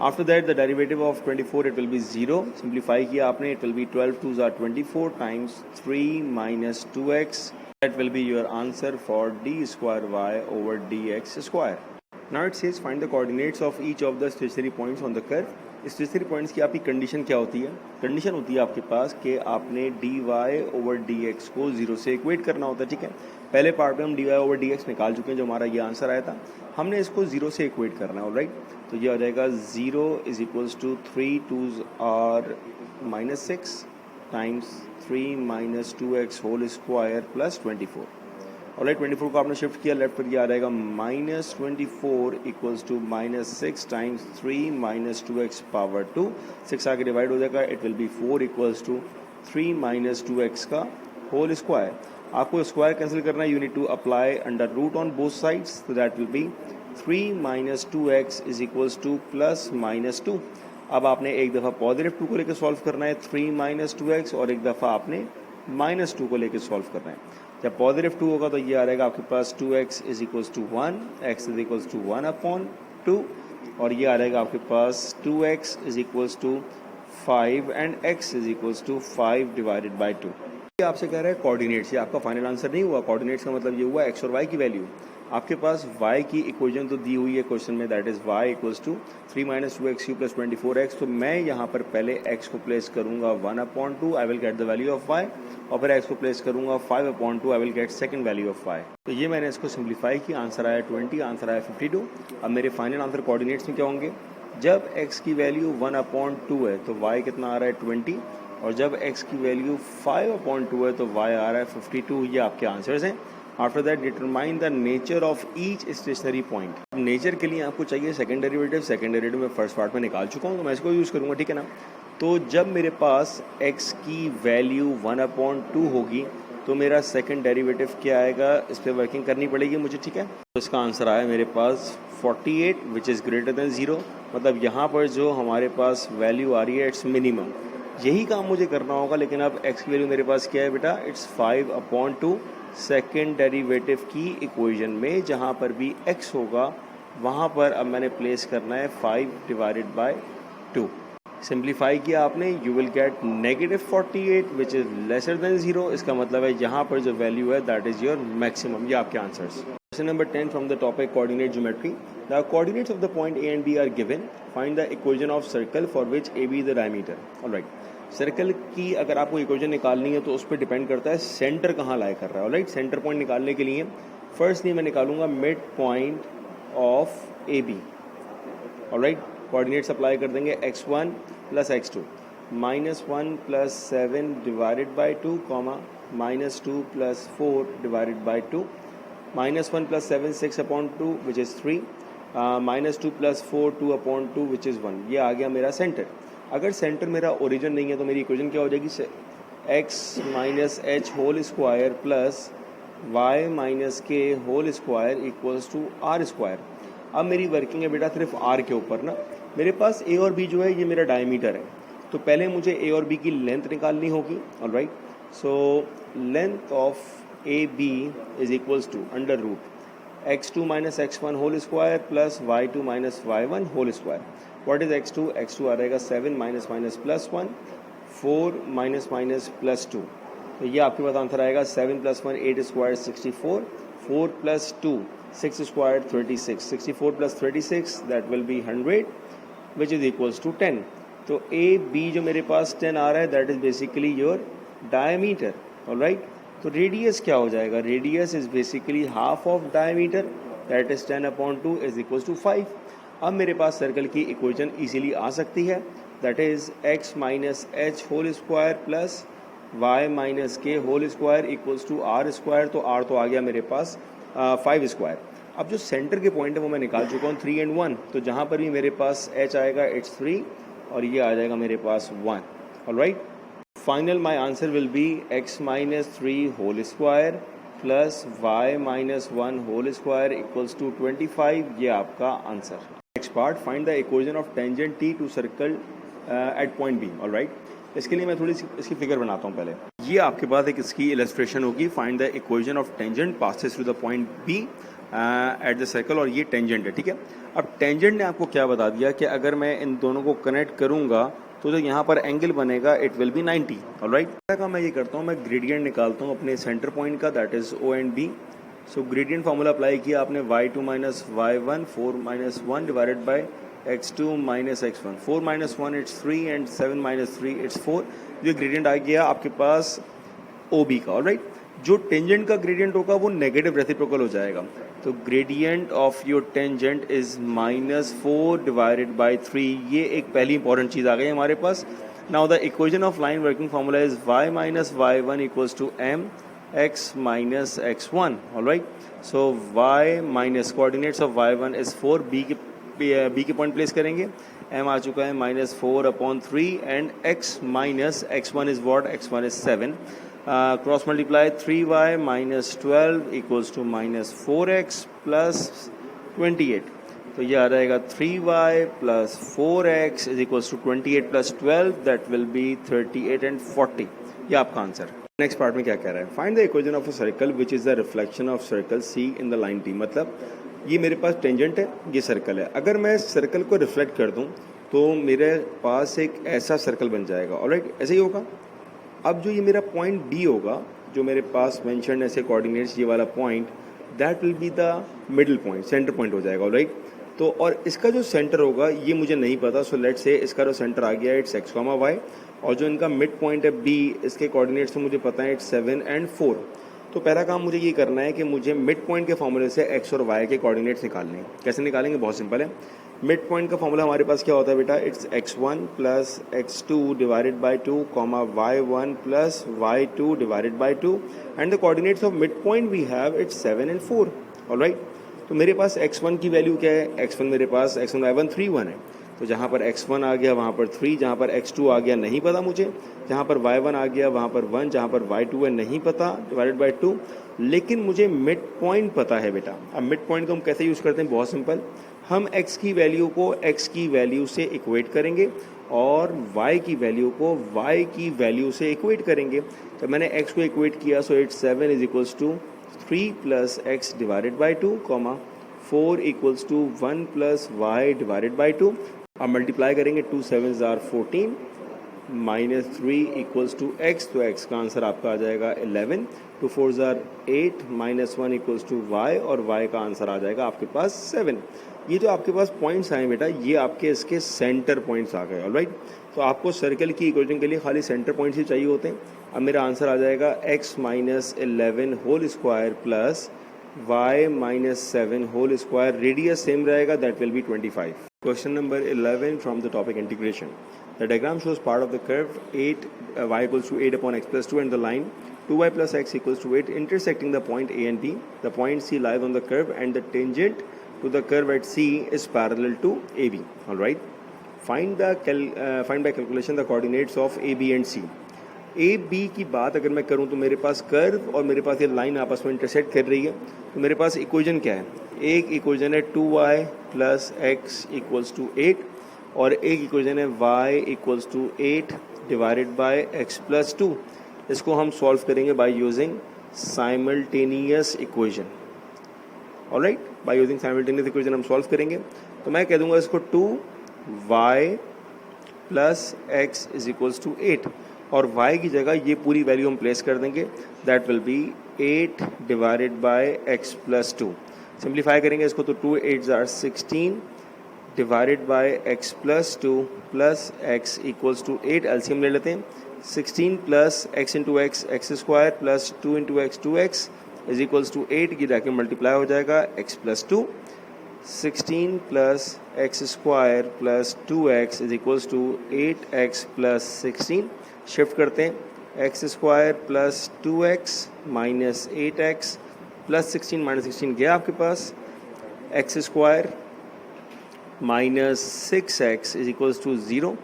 after that the derivative of 24 it will be 0। Simplify किया आपने, it will be 12 2 are 24 times 3 minus 2x, that will be your answer for d square y over dx square. Now it says find the coordinates of each of the stationary points on the curve. Stationary points की आपकी condition क्या होती है, condition होती है आपके पास कि आपने dy ओवर dx को 0 से इक्वेट करना होता है। ठीक है, पहले पार्ट में हम dy ओवर dx निकाल चुके हैं, जो हमारा ये आंसर आया था, हमने इसको 0 से इक्वेट करना है। ऑलराइट, तो ये आ जाएगा 0 is equals to 3 2s are -6 times 3 minus 2x whole square plus 24। Alright, 24 को आपने शिफ्ट किया लेफ्ट पर, ये आ जाएगा -24 equals to -6 times 3 minus 2x power 2, 6 आगे डिवाइड हो जाएगा, it will be 4 equals to 3 minus 2x का होल स्क्वायर। आपको स्क्वायर कैंसिल करना है, you need to apply under root on both sides, तो that will be 3 minus 2x is equals to plus -2। अब आपने एक दफ़ा पॉजिटिव 2 को लेकर सॉल्व करना है, 3 minus 2x, और एक दफ़ा आपने -2 को लेकर सॉल्व करना है। जब पॉजिटिव 2 होगा तो ये आ रहेगा आपके पास 2x is equals to 1, x is equals to 1/2, और ये आ रहेगा आपके पास 2x is equals to 5 and x is equals to 5 divided by 2। ये आपसे कह रहा है कोऑर्डिनेट्स, ये आपका फाइनल आंसर नहीं हुआ। कोऑर्डिनेट्स का मतलब ये हुआ x और y की वैल्यू। आपके पास y की इक्वेशन तो दी हुई है क्वेश्चन में, that is y equals to 3 minus 2x cube plus 24x। तो मैं यहाँ पर पहले x को प्लेस करूँगा 1/2, I will get the value of y, और फिर x को प्लेस करूँगा 5/2, I will get second value of y। तो ये मैंने इसको सिंप्लीफाई किया, आंसर आया 20, आंसर आया 52। अब मेरे फाइनल आंसर कोऑर्डिनेट्स में क्या होंगे, जब x की वैल्यू 1/2 है तो y कितना आ रहा है 20, और जब x की वैल्यू 5/2 है तो y आ रहा है 52। ये आपके आंसर्स हैं। After that determine the nature of each stationary point. Nature के लिए आपको चाहिए सेकंड डेरिवेटिव मैं फर्स्ट पार्ट में निकाल चुका हूँ, तो मैं इसको यूज़ करूँगा। ठीक है ना, तो जब मेरे पास x की वैल्यू 1/2 होगी तो मेरा सेकंड डेरिवेटिव क्या आएगा, इस पर वर्किंग करनी पड़ेगी मुझे। ठीक है, तो इसका आंसर आया मेरे पास 48 विच इज़ ग्रेटर देन 0। मतलब यहाँ पर जो हमारे पास वैल्यू आ रही है इट्स मिनिमम, यही काम मुझे करना होगा। लेकिन अब x की वैल्यू मेरे पास क्या है बेटा, इट्स 5/2। सेकेंड डेरिवेटिव की इक्वेशन में जहाँ पर भी x होगा वहाँ पर अब मैंने प्लेस करना है 5 डिवाइडेड बाय 2। सिंप्लीफाई किया आपने, you will gate -48 which is lesser than 0। इसका मतलब है यहाँ पर जो वैल्यू है दैट इज़ योर मैक्सिमम। ये आपके answers. Question number 10 from the topic coordinate geometry. The coordinates of the point A and B are given. Find the equation of circle for which AB is the diameter. Alright. Circle की अगर आपको equation निकालनी है तो उस पर depend करता है सेंटर कहाँ लाई कर रहा है। ऑलराइट, सेंटर पॉइंट निकालने के लिए फर्स्टली मैं निकालूंगा mid point of A B. Alright, coordinates apply कर देंगे x1 plus x2, -1 plus 7 divided by 2, -2 plus 4 divided by 2, -1 plus 7 6 upon 2 which is 3, -2 plus 4 2 upon 2 which is 1। ये आ गया मेरा सेंटर। अगर सेंटर मेरा ओरिजिन नहीं है तो मेरी इक्वेशन क्या हो जाएगी, x minus H whole square plus y minus K whole square equals to R square. अब मेरी वर्किंग है बेटा सिर्फ r के ऊपर ना। मेरे पास a और b जो है ये मेरा डायमीटर है, तो पहले मुझे a और b की लेंथ निकालनी होगी। Alright, so length of AB is equals to under root x2 minus x1 whole square plus y2 minus y1 whole square. What is x2? x2 आ रहेगा 7 minus minus plus 1, 4 minus minus plus 2। तो ये आपके पास answer आएगा 7 plus 1 8 square 64, 4 plus 2 6 square 36, 64 plus 36 that will be 100 which is equals to 10। तो AB जो मेरे पास 10 आ रहा है that is basically your diameter। Alright, तो रेडियस क्या हो जाएगा, radius is basically half of diameter that is 10 upon 2 is equals to 5। अब मेरे पास सर्कल की इक्वेशन इजीली आ सकती है, that is x minus H whole square plus y minus K whole square equals to R square. तो r तो आ गया मेरे पास 5 स्क्वायर। अब जो सेंटर के पॉइंट है वो मैं निकाल चुका हूँ 3 and 1, तो जहाँ पर भी मेरे पास h आएगा इट्स 3 और ये आ जाएगा मेरे पास 1। Alright, final my answer will be x minus 3 whole square plus y minus 1 whole square equals to 25। ये आपका answer. Next part, find the equation of tangent t to circle at point b। Alright, इसके लिए मैं थोड़ी सी इसकी figure बनाता हूँ पहले। ये आपके पास एक इसकी इलस्ट्रेशन होगी, find the equation of tangent passes through the point b at the circle, और ये टेंजेंट है। ठीक है, अब टेंजेंट ने आपको क्या बता दिया कि अगर मैं इन दोनों को कनेक्ट करूंगा तो जो यहाँ पर एंगल बनेगा इट विल बी 90। ऑलराइट, का मैं ये करता हूँ, मैं ग्रेडियंट निकालता हूँ अपने सेंटर पॉइंट का, that is O and B। So gradient formula apply किया आपने, y2 minus y1 4 minus 1 divided by x2 minus x1, 4 minus 1 it's 3 and 7 minus 3 it's 4। ये ग्रेडियंट आ गया आपके पास OB का। ऑलराइट, जो टेंजेंट का ग्रेडियंट होगा वो नेगेटिव रेसिप्रोकल हो जाएगा, तो gradient of your tangent is -4 divided by 3। ये एक पहली इंपॉर्टेंट चीज़ आ गई हमारे पास। Now the equation of line working formula is y minus y1 equals to m x minus x1। Alright, so y minus coordinates of y1 is 4, b के point place करेंगे, m आ चुका है -4 upon 3 and x minus x1 is what, x1 is 7। Cross multiply 3y minus 12 equals to -4x plus 28। तो ये आ जाएगा 3y plus 4x is equals to 28 plus 12 that will be 38 and 40। ये आपका आंसर। नेक्स्ट पार्ट में क्या कह रहा है, find the equation of a circle which is the reflection of circle C in the line T। मतलब ये मेरे पास टेंजेंट है, ये सर्कल है, अगर मैं सर्कल को रिफ्लेक्ट कर दूँ तो मेरे पास एक ऐसा सर्कल बन जाएगा। ऑलराइट, ऐसे ही होगा। अब जो ये मेरा पॉइंट B होगा, जो मेरे पास मेंशन ऐसे कोऑर्डिनेट्स ये वाला point, that will be the middle point, centre point हो जाएगा। ऑलराइट, तो और इसका जो सेंटर होगा ये मुझे नहीं पता, सो लेट्स से इसका जो सेंटर आ गया इट्स x, y, और जो इनका मिड पॉइंट है B, इसके कोऑर्डिनेट्स तो मुझे पता है इट्स 7 एंड 4। तो पहला काम मुझे ये करना है कि मुझे मिड पॉइंट के फॉर्मूले से x और y के कोऑर्डिनेट्स निकालने हैं। कैसे निकालेंगे, बहुत सिंपल है। मिड पॉइंट का फॉर्मूला हमारे पास क्या होता है बेटा, it's x1 plus x2 divided by 2, y1 plus y2 divided by 2 and the coordinates of mid point we have it's 7 and 4। Alright, तो मेरे पास x1 की वैल्यू क्या है, x1 मेरे पास x1 y1 3 1 है, तो जहाँ पर x1 आ गया वहाँ पर 3, जहाँ पर x2 आ गया नहीं पता मुझे, जहाँ पर y1 आ गया वहाँ पर 1, जहाँ पर y2 है नहीं पता, डिवाइडेड बाई 2। लेकिन मुझे मिड पॉइंट पता है बेटा। अब मिड पॉइंट को हम कैसे यूज़ करते हैं, बहुत सिंपल, हम x की वैल्यू को x की वैल्यू से इक्वेट करेंगे और y की वैल्यू को y की वैल्यू से इक्वेट करेंगे। तो मैंने x को इक्वेट किया, so it's 7 is equals to 3 plus x divided by 2, 4 equals to 1 plus y divided by 2। आप मल्टीप्लाई करेंगे, 2 7s are 14 minus 3 equals to x, तो एक्स का आंसर आपका आ जाएगा 11, 2 4s are 8 minus 1 equals to y, और y का answer आ जाएगा आपके पास 7। ये जो आपके पास पॉइंट्स आए बेटा, ये आपके इसके सेंटर पॉइंट्स आ गए, ऑलराइट। तो आपको सर्कल की इक्वेशन के लिए खाली सेंटर पॉइंट्स ही चाहिए होते हैं। अब मेरा आंसर आ जाएगा x minus 11 whole square plus y minus 7 whole square, radius same रहेगा, that will be 25। Question number 11 from the topic integration. The diagram shows part of the curve 8 y equals to 8 upon x plus 2 and the line 2y plus x equals to 8 intersecting the point A and B. The point C lies on the curve and the tangent to the curve at C is parallel to AB. All right. Find by calculation the coordinates of A, B and C. A, B की बात अगर मैं करूँ तो मेरे पास curve और मेरे पास ये लाइन आपस में इंटरसेक्ट कर रही है, तो मेरे पास इक्वेशन क्या है? एक इक्वेशन है 2y plus x equals to 8 और एक इक्वेशन है y equals to 8 divided by x plus 2। इसको हम सॉल्व करेंगे by using simultaneous equation, alright. By using simultaneous equation हम सॉल्व करेंगे। तो मैं कह दूंगा इसको 2y plus x is equals to 8 और y की जगह ये पूरी वैल्यू हम प्लेस कर देंगे, that will be 8 divided by x plus 2। Simplify करेंगे इसको तो 2 8s are 16 divided by x plus 2 plus x equals to 8। LCM ले लेते हैं, 16 plus x into x x square plus 2 into x 2x is equals to 8 की जाके multiply हो जाएगा x plus 2। 16 plus x square plus 2x is equals to 8x plus 16। Shift करते हैं, X square plus 2x minus 8x plus 16 minus 16 गया आपके पास, X square minus 6x is equals to 0।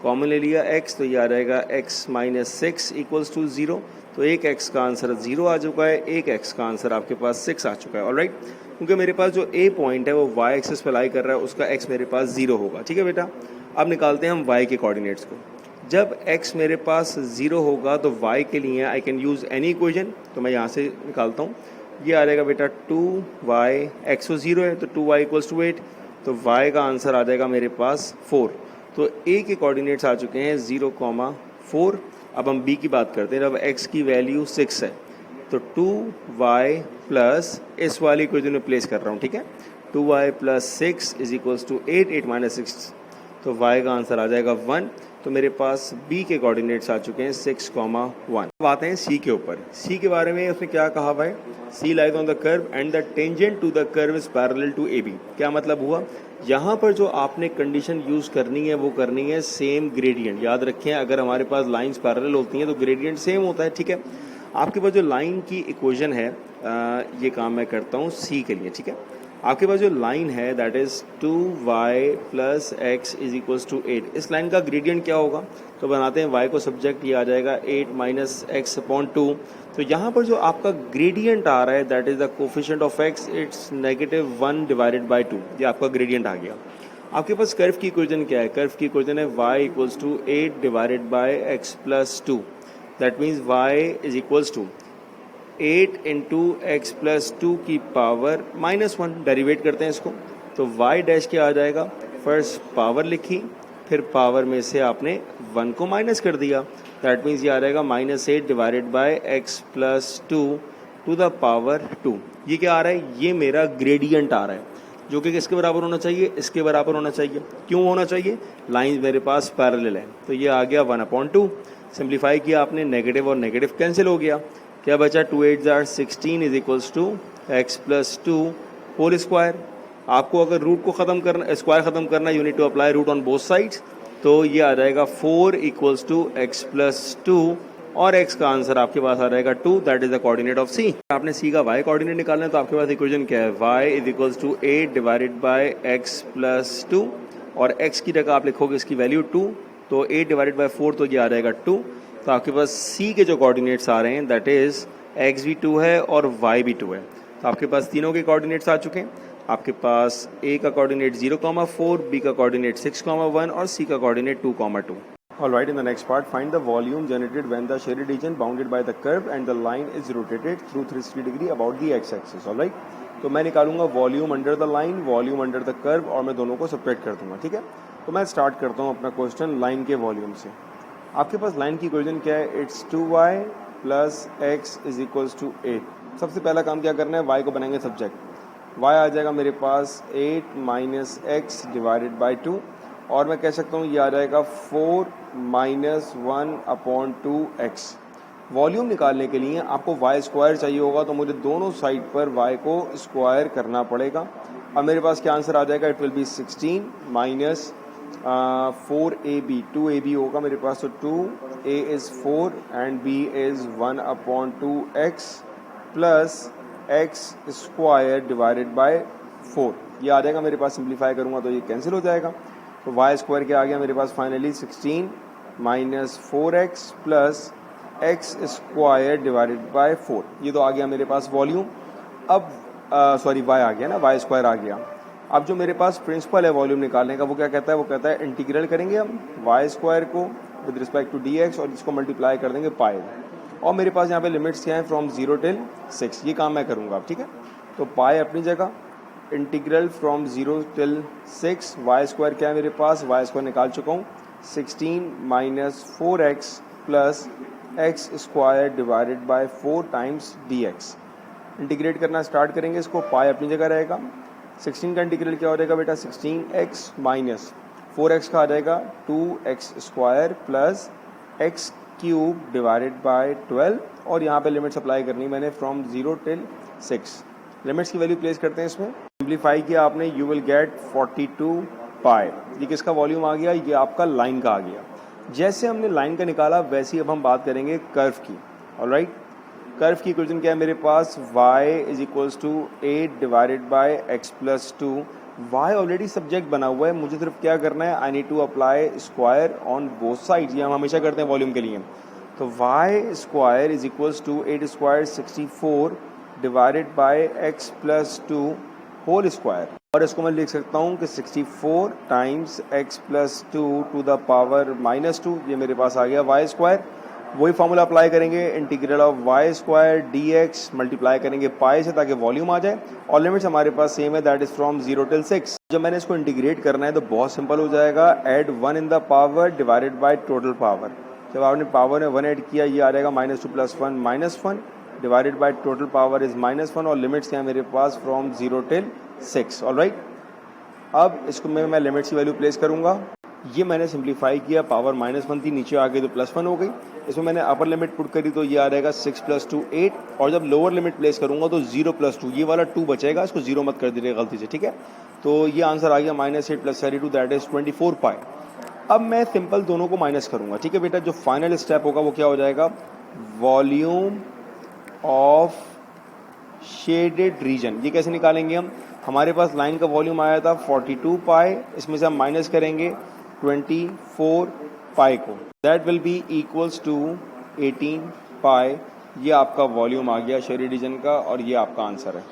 Common ले लिया x, तो ये आ जाएगा x माइनस 6 इक्वल्स टू 0। तो एक x का आंसर 0 आ चुका है, एक x का आंसर आपके पास 6 आ चुका है, ऑलराइट। क्योंकि मेरे पास जो a पॉइंट है वो y एक्सिस पे लाई कर रहा है, उसका x मेरे पास 0 होगा, ठीक है बेटा। अब निकालते हैं हम y के कोऑर्डिनेट्स को। जब x मेरे पास 0 होगा तो y के लिए I can use any equation, तो मैं यहाँ से निकालता हूँ। ये आ जाएगा बेटा 2y, x तो 0 है तो 2y इक्वल्स टू 8, तो y का आंसर आ जाएगा मेरे पास 4। तो a के कोऑर्डिनेट्स आ चुके हैं 0, 4। अब हम b की बात करते हैं। अब x की वैल्यू 6 है तो 2y प्लस इस वाली इक्वेशन में प्लेस कर रहा हूँ, ठीक है। 2y plus 6 is equals to 8, 8 minus 6, तो y का आंसर आ जाएगा 1। तो मेरे पास b के कोऑर्डिनेट्स आ चुके हैं 6, 1। अब आते हैं c के ऊपर। c के बारे में उसने क्या कहा भाई? c lies on the curve and the tangent to the curve is parallel to ab। क्या मतलब हुआ? यहाँ पर जो आपने कंडीशन यूज करनी है वो करनी है सेम ग्रेडियंट। याद रखें, अगर हमारे पास लाइंस पैरेलल होती हैं तो ग्रेडियंट सेम होता है, ठीक है। आपके पास जो लाइन की इक्वेशन है, ये काम मैं करता हूँ c के लिए, ठीक है। आपके पास जो लाइन है that is 2y plus x is equals to 8। इस लाइन का ग्रेडियंट क्या होगा? तो बनाते हैं y को सब्जेक्ट, ये आ जाएगा 8 माइनस एक्स अपॉन 2। तो यहाँ पर जो आपका ग्रेडियंट आ रहा है that is the coefficient of x, it's negative 1 divided by 2। ये आपका ग्रेडियंट आ गया। आपके पास कर्व की इक्वेशन क्या है? कर्व की इक्वेशन है y equals to 8 divided by x plus 2। That means y is equals to 8 into x plus 2 की पावर माइनस 1। डेरिवेट करते हैं इसको, तो y डैश क्या आ जाएगा? फर्स्ट पावर लिखी, फिर पावर में से आपने 1 को माइनस कर दिया, दैट मीन्स ये आ जाएगा minus 8 divided by x plus 2 to the power 2। ये क्या आ रहा है? ये मेरा ग्रेडियंट आ रहा है, जो कि किसके बराबर होना चाहिए? इसके बराबर होना चाहिए। क्यों होना चाहिए? लाइन मेरे पास पैरेलल है, तो ये आ गया 1/2। सिंप्लीफाई किया आपने, नेगेटिव और नेगेटिव कैंसिल हो गया, क्या बचा? 2 8s are 16 is equals to x plus 2 whole square. आपको अगर रूट को खत्म करना, स्क्वायर खत्म करना, you need to apply root on both sides. तो ये आ जाएगा 4 इक्वल्स टू एक्स प्लस 2 और x का आंसर आपके पास आ जाएगा 2, that is the coordinate of c। आपने c का y कोऑर्डिनेट निकालना है, तो आपके पास इक्वेशन क्या है? y is equals to 8 divided by x plus 2 और x की जगह आप लिखोगे इसकी वैल्यू 2, तो 8 डिवाइडेड बाय 4, तो ये आ जाएगा 2। तो आपके पास c के जो कोऑर्डिनेट्स आ रहे हैं दैट इज x भी 2 है और y भी 2 है। तो आपके पास तीनों के कोऑर्डिनेट्स आ चुके हैं। आपके पास a का कोऑर्डिनेट 0,4, b का कोऑर्डिनेट 6,1 और c का coordinate 2,2। Alright, in the next part, find the volume generated when the shaded region bounded by the curve and the line is rotated through 360 degree about the x-axis. Alright. तो मैं निकालूंगा volume under the line, volume under the curve, और मैं दोनों को separate कर दूंगा, ठीक है। तो मैं स्टार्ट करता हूँ अपना क्वेश्चन लाइन के वॉल्यूम से। आपके पास लाइन की इक्वेशन क्या है, it's 2y plus x is equals to 8। सबसे पहला काम क्या करना है, y को बनाएंगे सब्जेक्ट, y आ जाएगा मेरे पास 8 माइनस एक्स डिवाइडेड बाई 2, और मैं कह सकता हूँ ये आ जाएगा 4 माइनस 1 अपॉन 2x। वॉल्यूम निकालने के लिए आपको y स्क्वायर चाहिए होगा, तो मुझे दोनों साइड पर y को स्क्वायर करना पड़ेगा। अब मेरे पास क्या आंसर आ जाएगा, it will B 16 minus 4ab, 2ab होगा मेरे पास, तो 2a is 4 and b is 1 upon 2x plus x square divided by 4। ये आ जाएगा मेरे पास, सिंप्लीफाई करूँगा तो ये कैंसिल हो जाएगा। तो y स्क्वायर क्या आ गया मेरे पास finally, 16 minus 4x plus x square divided by 4। ये तो आ गया मेरे पास वॉल्यूम। अब सॉरी y आ गया ना, y स्क्वायर आ गया। अब जो मेरे पास प्रिंसिपल है वॉल्यूम निकालने का, वो क्या कहता है, वो कहता है इंटीग्रल करेंगे हम y स्क्वायर को विद रिस्पेक्ट टू dx, और इसको मल्टीप्लाई कर देंगे पाई, और मेरे पास यहाँ पे लिमिट्स क्या हैं, फ्रॉम 0 टिल 6। ये काम मैं करूँगा अब, ठीक है। तो पाई अपनी जगह, integral from 0 till 6, y square क्या है मेरे पास, y स्क्वायर निकाल चुका हूँ, 16 minus 4x plus x square divided by 4 times dx। Integrate करना स्टार्ट करेंगे इसको, पाई अपनी जगह रहेगा, 16 का इंटीग्रल क्या हो जाएगा बेटा, 16x माइनस 4x का आ जाएगा 2x square plus x cube divided by 12, और यहाँ पे लिमिट्स अप्लाई करनी मैंने फ्रॉम 0 टिल 6। लिमिट्स की वैल्यू प्लेस करते हैं इसमें, सिंप्लीफाई किया आपने, यू विल गेट 42 पाई। ये किसका वॉल्यूम आ गया, ये आपका लाइन का आ गया। जैसे हमने लाइन का निकाला वैसे ही अब हम बात करेंगे कर्व की। ऑलराइट, कर्व की इक्वेशन क्या है मेरे पास, y is equals to 8 divided by x plus 2। y already subject बना हुआ है, मुझे सिर्फ क्या करना है, I need to apply square on both sides. ये हम हमेशा करते हैं वॉल्यूम के लिए। तो y square is equals to 8 square 64 divided by x plus 2 whole square, और इसको मैं लिख सकता हूँ कि 64 times x plus 2 to the power minus 2। ये मेरे पास आ गया y स्क्वायर। वही फार्मूला अप्लाई करेंगे, integral of y square dx multiply करेंगे पाई से ताकि वॉल्यूम आ जाए, और लिमिट्स हमारे पास सेम है, दैट इज फ्रॉम 0 टिल 6। जब मैंने इसको इंटीग्रेट करना है तो बहुत सिंपल हो जाएगा, add 1 in the power divided by total power. जब आपने पावर में 1 ऐड किया, ये आ जाएगा -2 plus 1 -1 divided by total power is -1, और लिमिट्स क्या है मेरे पास, फ्रॉम 0 टिल 6। ऑलराइट, अब इसको मैं लिमिट्स की वैल्यू प्लेस करूंगा। ये मैंने सिंप्लीफाई किया, पावर -1 थी, नीचे आ गई तो +1 हो गई। इसमें मैंने अपर लिमिट पुट करी तो ये आ जाएगा 6 प्लस 2 8, और जब लोअर लिमिट प्लेस करूंगा तो 0 प्लस 2, ये वाला 2 बचेगा, इसको 0 मत कर दीजिएगा गलती से, ठीक है। तो ये आंसर आ गया -8 प्लस 32, दैट इज 24 पाई। अब मैं सिंपल दोनों को माइनस करूंगा, ठीक है बेटा। जो फाइनल स्टेप होगा वो क्या हो जाएगा, वॉल्यूम ऑफ शेडेड रीजन। ये कैसे निकालेंगे हम, हमारे पास लाइन का वॉल्यूम आया था 42 पाई, इसमें से हम माइनस करेंगे 24 पाई को, that will be equals to 18 pi. ये आपका वॉल्यूम आ गया शेडेड रीजन का, और ये आपका आंसर है।